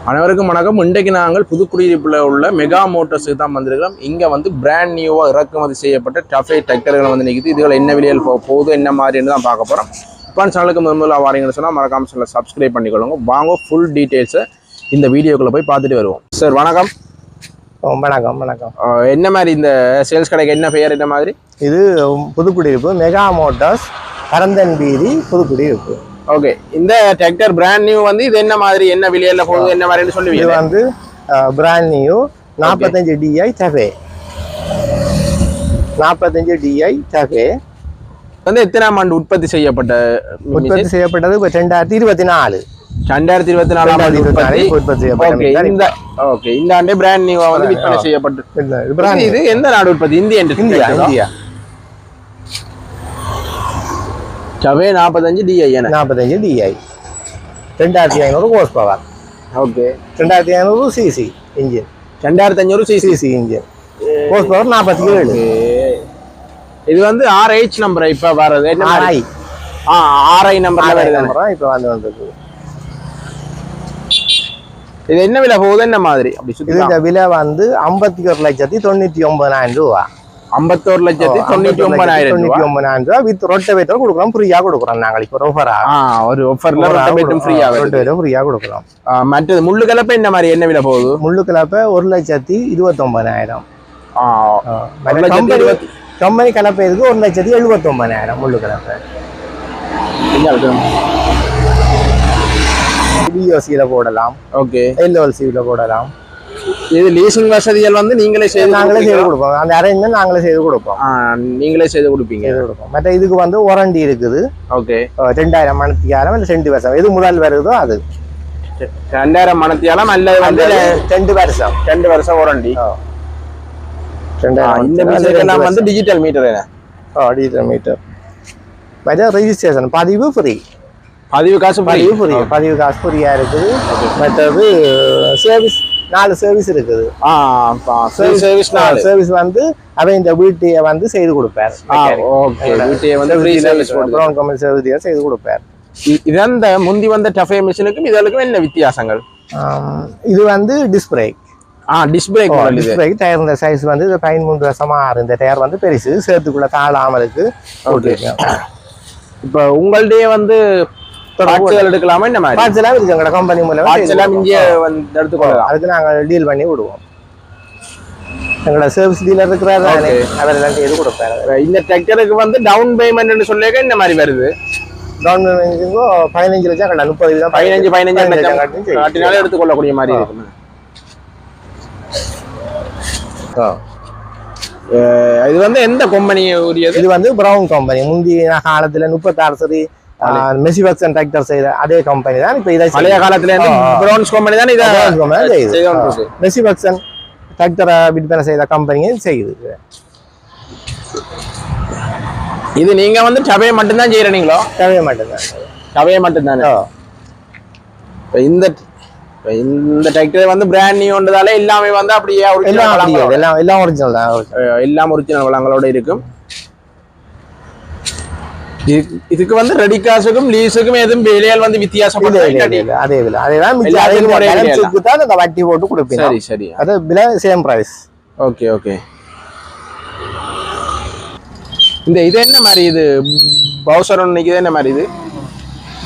அனைவருக்கும் வணக்கம். இன்றைக்கு நாங்கள் புதுக்குடியிருப்பில் உள்ள மெகா மோட்டர்ஸுக்கு தான் வந்திருக்கிறோம். இங்கே வந்து பிராண்ட் நியூவாக இறக்குமதி செய்யப்பட்ட டஃபே டிராக்டர்கள் வந்து நிற்குது. இதுகள் என்ன விலையில் போகுது என்ன மாதிரின்னு தான் பார்க்க போகிறோம். இப்போ சேனலுக்கு முதல்ல வாரீங்கன்னு சொன்னால் மறக்காம சேனலை சப்ஸ்கிரைப் பண்ணிக்கொள்ளுங்க. வாங்க ஃபுல் டீட்டெயில்ஸை இந்த வீடியோக்குள்ளே போய் பார்த்துட்டு வருவோம். சார் வணக்கம். வணக்கம் வணக்கம். என்ன மாதிரி இந்த சேல்ஸ் கடைக்கு என்ன பெயர் என்ன மாதிரி? இது புதுக்குடியிருப்பு மெகா மோட்டார்ஸ் பரந்தன் வீதி புதுக்குடியிருப்பு. ஓகே, இந்த டிராக்டர் பிராண்ட் நியூ வந்து இது என்ன மாதிரி என்ன விலையில போகுது என்ன மாதிரின்னு சொல்லுவீங்க? இது வந்து brand new 45 DI Dafoe. 45 DI Dafoe வந்து எத்தனாம் ஆண்டு உற்பத்தி செய்யப்பட்டது? இப்போ 2024 உற்பத்தி செய்யப்பட்டது. ஓகே, இந்த ஆண்டே பிராண்ட் நியூவா வந்து விற்பனை செய்யப்பட்டது. இது எந்த நாடு உற்பத்தி? இந்தியா. டவே 45 DI 45 DI 2500 horse power. Okay, 2500 CC engine. 2500 CC engine. Horse power 47. இது வந்து RH நம்பர் இப்ப வரது என்ன? RI நம்பர்ல வருது. இப்ப வந்திருக்கு. இது என்ன விலை போகுது என்ன மாதிரி? அப்படி சுத்தி இந்த விலை வந்து 51,99,000 ரூபா. 51,99,000 ரூபா வித் ரொட்டவேட்டர் கொடுக்குறோம். ஃப்ரீயா கொடுக்குறோம் நாங்கள். இப்போ ஒரு ஆஃபர்ல ரொட்டவேட்டரும் ஃப்ரீயா கொடுக்குறோம். மற்றது முள்ளு கலப்பை என்ன மாதிரி என்ன விலை போகுது? முள்ளு கலப்பை 1,29,000. கம்பெனி கலப்பை இருக்கு 1,79,000 முள்ளு கலப்பை. பிஓசியில போடலாம். ஓகே, எல்ஓஎல்சியில போடலாம். இது லீசிங் வசதிகள் வந்து நாங்களே செய்து கொடுப்போம். அந்த அரேஞ்ச்மெண்ட் நாங்களே செய்து கொடுப்போம். நீங்களே செய்து கொடுப்பீங்க. மற்ற இதுக்கு வந்து வாரண்டி இருக்குது. ஓகே, 2000 மணத்தியாலம் இல்லை 2 வருஷம் எது முதல் வருதோ அது 2000 மணத்தியாலம் அல்லது வந்து 2 வருஷம். 2 வருஷம் வாரண்டி. இந்த மீட்டர் வந்து டிஜிட்டல் மீட்டர். Digital meter. மற்ற ரெஜிஸ்ட்ரேஷன் பதிவு ஃப்ரீ. பதிவு காசு ஃப்ரீயா இருக்குது. மற்றது சர்வீஸ் 4 சர்வீஸ் இருக்குது. சர்வீஸ் வந்து அவன் இந்த வீட்டையை வந்து செய்து கொடுப்பார். செய்து கொடுப்பார். இந்த முந்தி வந்த டஃபே மிஷினுக்கும் இதற்கும் என்ன வித்தியாசங்கள்? இது வந்து டிஸ்க் பிரேக். டயர் சைஸ் வந்து 13 வருஷமா இந்த டயர் வந்து பெருசு சேர்த்துக்குள்ள தாழாமலுக்கு. இப்ப உங்கள்டே வந்து எடுக்கலாமா? என்ன மாதிரி பார்ட்ஸ்லாம் இருக்குங்க கம்பெனி மூலமா எடுத்துக்கொள்ளலாம். அதுக்கு நாங்கள் டீல் பண்ணி விடுவோம். எங்களோட சர்வீஸ் டீலர் இருக்கிறாரு, அவரெல்லாம் செய்து கொடுப்பாரு. இந்த டிராக்டருக்கு வந்து டவுன் பேமெண்ட் சொல்லிக்க இந்த மாதிரி வருது. டவுன் பேமெண்ட்டுக்கோ 15 லட்சம் கட்டலாம். 15 லட்சம் காட்டினாலே எடுத்துக்கொள்ளக்கூடிய மாதிரி இருக்கு. இது வந்து எந்த கம்பெனி உரியது? இது வந்து பிரவுன் கம்பெனி. முந்தைய காலத்துல 36 சரி மெசிவக்சன் டிராக்டர் செய்த அதே கம்பெனி தான். இப்ப இதை பழைய காலத்துல பிரவுன்ஸ் கம்பெனி தான் இதை மெசிவக்சன் டிராக்டரை விற்பனை செய்த கம்பெனியை செய்யுது. இது நீங்க வந்து டவே மட்டும்தான் செய்யறீங்களோ? டவே மட்டும்தான். இந்த டிராக்டர் வந்து பிராண்ட் நியூன்றதால எல்லாமே வந்து அப்படியே எல்லாம் ஒரிஜினல் தான். எல்லாம் ஒரிஜினல் வளங்களோட இருக்கும். இதுக்கு வந்து ரெடி காசுக்கும் லீஸுக்கும் எதுவும் விலையால் வந்து வித்தியாசம் அதே வட்டி போட்டு கொடுப்பீங்க. சரி சரி, அது விலை சேம் பிரைஸ். Okay okay. இந்த இது என்ன மாதிரி? இது பவுசர் இன்னைக்கு என்ன மாதிரி? இது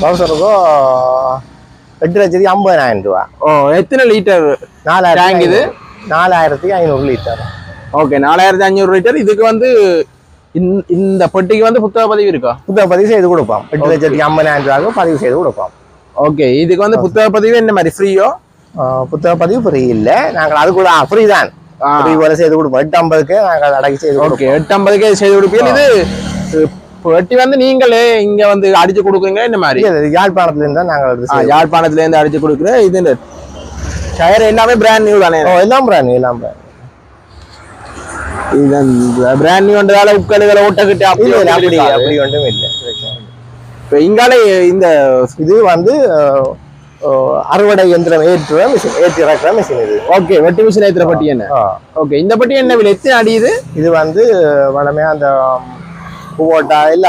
பவுசருக்கோ 8,50,000 ரூபா. எத்தனை லிட்டர்? 4000. இது 4,500 லிட்டர். Okay, 4,500 litre. இதுக்கு வந்து இந்த பெட்டிக்கு வந்து புத்தக பதிவு இருக்கா? புத்தக பதிவு செய்து கொடுப்போம். 8,50,000 ரூபாய்க்கு பதிவு செய்து கொடுப்போம். ஓகே, இதுக்கு வந்து புத்தக பதிவு என்ன மாதிரி? ஃப்ரீயோ? புத்தக பதிவு ஃப்ரீ இல்ல, நாங்கள் அது கூட ஃப்ரீ தான். ஃப்ரீ போல செய்து கொடுப்போம். 850க்கு நாங்கள் அடக்கி செய்து கொடுப்போம். 850க்கு செய்து கொடுப்பீங்க. இது பெட்டி வந்து நீங்களே இங்க வந்து அடிச்சு கொடுக்குறீங்க என்ன மாதிரி? யாழ்ப்பாணத்துல இருந்து தான் நாங்கள் யாழ்ப்பாணத்துல இருந்து அடிச்சு கொடுக்குறேன். இது டயர் எல்லாமே பிராண்ட் நியூ தானே? எல்லாம் பிராண்ட் நியூ. எல்லாம் பிராண்ட் நியூன்றதால உட்கழுகளை ஓட்டக்கிட்டு அப்படி ஒன்றும் இல்லை. இப்போ இங்காலே இந்த இது வந்து அறுவடை இயந்திரம் ஏற்றி இறக்குற மிஷின் இது. ஓகே, வெட்டி மிஷின் ஏற்றுற பட்டி என்ன? ஓகே, இந்த பட்டி என்ன விலை? எத்தனை அடி இது? இது வந்து வளமையா அந்த குவோட்டா இல்ல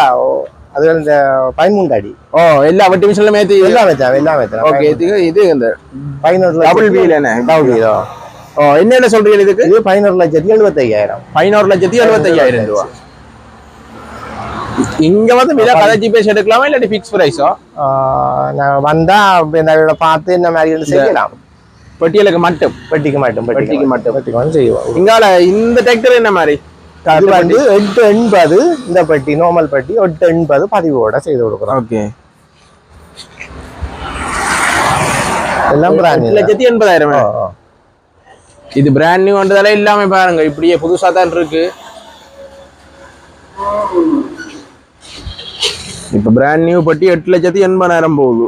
அது இந்த 13 அடி ஓ எல்லா வட்டி மிஷின்ல ஏத்தி எல்லாம் வச்சான் எல்லாம் வச்சான் ஓகே இது இந்த 11 டபுள் வீல் என்ன டபுள் வீல் ஓ என்ன சொல்றீங்க இதுக்கு இது 11,75,000 11,75,000 ரூபாய் இங்க வந்து விலை கதைச்சி பேசி எடுக்கலாமா இல்லாட்டி ஃபிக்ஸ் பிரைஸா நான் வந்தா இதோட பார்த்து இந்த மாதிரி செய்யலாம் பெட்டியலுக்கு மட்டும் பெட்டிக்கு மட்டும் பெட்டிக்கு வந்து செய்வோம் இங்கால இந்த டிராக்டர் என்ன மாதிரி இது வந்து 880 இந்த பெட்டி நார்மல் பெட்டி 880 பதிவோட செய்து கொடுக்குறோம் ஓகே எல்லாம் பிராண்ட் 880,000 இது பிராண்ட் நியூ வந்ததால எல்லாமே பாருங்க இப்படியே புதுசா தான் இருக்கு இப்ப பிராண்ட் நியூ பட்டி 8,80,000 போகுது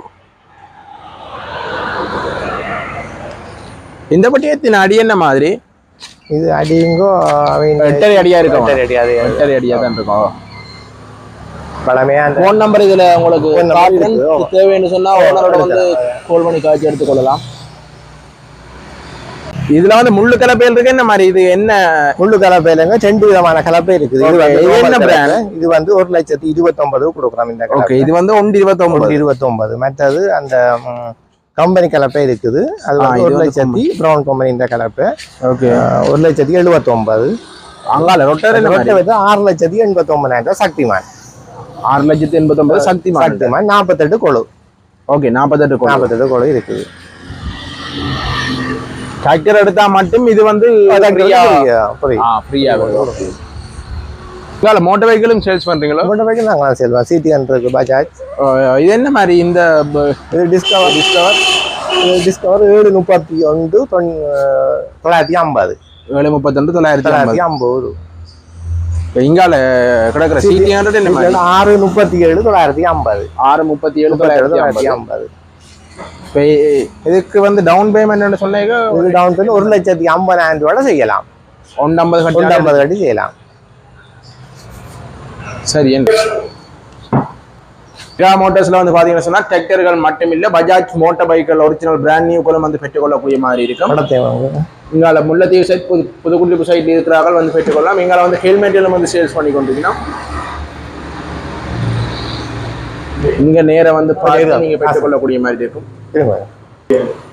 இந்த பட்டி எத்தனை அடி என்ன மாதிரி இது அடிங்கோ 8 அடியா இருக்கும் 8 அடி அது 8 அடியா தான் இருக்கும் பழமையா அந்த ஃபோன் நம்பர் இதுல உங்களுக்கு தேவைன்னு சொன்னா ஓனரோட வந்து கால் பண்ணி காய்ச்சி எடுத்துக்கொள்ளலாம் இதுல வந்து முள்ளு கலப்பையில் இருக்கு என்ன மாதிரி இது என்ன முள்ளு கலப்பையிலங்க 2 விதமான கலப்பை இருக்குது இது என்ன பிராண்ட் இது வந்து 1,29,000 கொடுக்குறோம் இந்த ஓகே இது வந்து 1,29,000 மற்றது அந்த கம்பெனி கலப்பை இருக்குது அது வந்து 1,00,000 பிரவுன் கம்பெனி இந்த கலப்பை ஓகே 1,79,000 அங்கால ரொட்டர் என்ன ரொட்டர் வந்து 6,89,000 சக்திமான் 6,89,000 சக்திமான் 48 கொழு ஓகே 48 கொழு இருக்குது டிராக்டர் எடுத்தா மட்டும் இது வந்து ஃப்ரீயா மோட்டார் வெஹிக்கிளும் சேல்ஸ் பண்றீங்களா மோட்டார் வெஹிக்கிள் நாங்க சேல்ஸ் CT100 இருக்கு பஜாஜ் இது என்ன மாதிரி இந்த இது டிஸ்கவர் 731 950 732 இங்கால கிடக்குற CT100 என்ன மாதிரி 637 950 637 இதுக்கு வந்து டவுன் பேமெண்ட் சொன்னீங்க இது டவுன் பேமெண்ட் 1,50,000 ரூபாய் செய்யலாம் 150 கட்டி செய்யலாம் சரி மெகா மோட்டார்ஸ்ல வந்து பாத்தீங்கன்னா சொன்னா டிராக்டர்கள் மட்டும் இல்ல பஜாஜ் மோட்டார் பைக்கள் ஒரிஜினல் பிராண்ட் நியூ கூட வந்து பெற்றுக்கொள்ளக்கூடிய மாதிரி இருக்கும் இங்கால முல்லைத்தீவு சைட் புதுக்குடியிருப்பு சைட்ல இருக்கிறார்கள் வந்து பெற்றுக்கொள்ளலாம் இங்கால வந்து ஹெல்மெட் எல்லாம் வந்து சேல்ஸ் பண்ணி கொண்டிருக்கணும் இங்க நேர வந்து பார்த்து நீங்க பெற்றுக்கொள்ளக்கூடிய மாதிரி இருக்கும்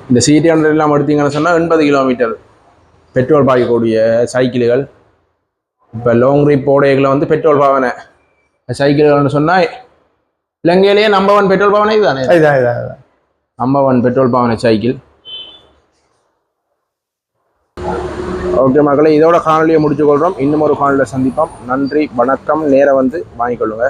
இந்த CT100 எல்லாம் எடுத்தீங்கன்னு சொன்னா 80 கிலோமீட்டர் பெட்ரோல் பாய்க்கக்கூடிய சைக்கிள்கள் இப்போ லாங் ட்ரிப் போடைகளை வந்து பெட்ரோல் பாவனை சைக்கிள்கள்னு சொன்னா இலங்கையிலேயே நம்பர் 1 பெட்ரோல் பாவனை இதுதானே நம்பர் 1 பெட்ரோல் பாவனை சைக்கிள் ஓகே மக்களே இதோட காணொலியை முடிச்சுக்கொள்றோம் இன்னும் ஒரு காணொலியில் சந்திப்போம் நன்றி வணக்கம் நேர வந்து வாங்கிக்கொள்ளுங்க